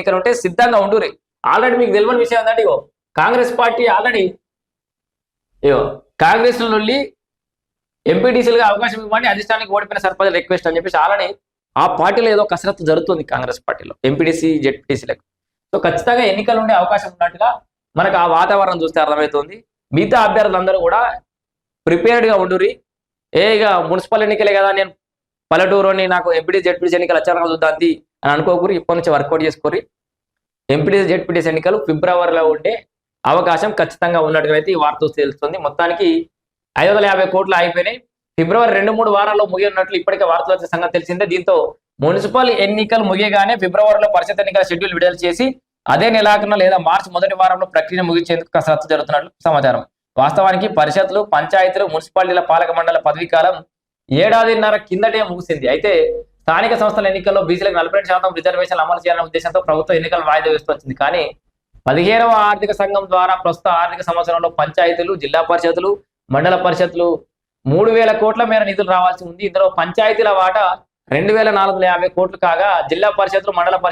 ఎన్నికలు ఉంటే సిద్ధంగా ఉండురి. ఆల్రెడీ మీకు తెలియని విషయం ఏంటంటే ఇగో కాంగ్రెస్ పార్టీ ఆల్రెడీ కాంగ్రెస్ నుండి ఎంపీటీసీలుగా అవకాశం ఇవ్వండి, అధిష్టానానికి ఓడిపోయిన సర్పంచ్ రిక్వెస్ట్ అని చెప్పేసి ఆల్రెడీ ఆ పార్టీలో ఏదో కసరత్తు జరుగుతుంది కాంగ్రెస్ పార్టీలో ఎంపీటీసీ జెడ్పీటీసీలకు. సో ఖచ్చితంగా ఎన్నికలు ఉండే అవకాశం ఉన్నట్టుగా మనకు ఆ వాతావరణం చూస్తే అర్థమవుతుంది. మిగతా అభ్యర్థులందరూ కూడా ప్రిపేర్డ్గా ఉండురి. ఇక మున్సిపల్ ఎన్నికలే కదా, నేను పల్లెటూరుని నాకు ఎంపీటీసీ జెడ్పీటీసీ ఎన్నికలు వచ్చారని చూద్దాంది అని అనుకోకూరి. ఇప్పటి నుంచి వర్కౌట్ చేసుకోరి. ఎంపీటీసీ జెడ్పీటీసీ ఎన్నికలు ఫిబ్రవరిలో ఉండే అవకాశం ఖచ్చితంగా ఉన్నట్టుగా అయితే ఈ వార్త తెలుస్తుంది. మొత్తానికి 550 కోట్లు అయిపోయినాయి. ఫిబ్రవరి 2-3 వారాల్లో ముగియనున్నట్లు ఇప్పటికే వార్తలు వచ్చే సంగతి తెలిసిందే. దీంతో మున్సిపల్ ఎన్నికలు ముగియగానే ఫిబ్రవరిలో పరిషత్ ఎన్నికల షెడ్యూల్ విడుదల చేసి అదే నెలాఖరున లేదా మార్చి మొదటి వారంలో ప్రక్రియను ముగించేందుకు కసరత్తు జరుగుతున్నట్లు సమాచారం. వాస్తవానికి పరిషత్లు, పంచాయతీలు, మున్సిపాలిటీల పాలక మండల పదవీ కాలం 1.5 ఏళ్ల కిందటే ముగిసింది. అయితే స్థానిక సంస్థల ఎన్నికల్లో బీసీలకు 42% రిజర్వేషన్లు అమలు చేయాలనే ఉద్దేశంతో ప్రభుత్వం ఎన్నికలు వాయిదా వేస్తూ వచ్చింది. కానీ 15వ ఆర్థిక సంఘం ద్వారా ప్రస్తుత ఆర్థిక సంవత్సరంలో పంచాయతీలు, జిల్లా పరిషత్లు, మండల పరిషత్లు 3000 కోట్ల మేర నిధులు రావాల్సి ఉంది. ఇందులో పంచాయతీల వాటా 2450 కోట్లు కాగా జిల్లా పరిషత్లు, మండల పరిషత్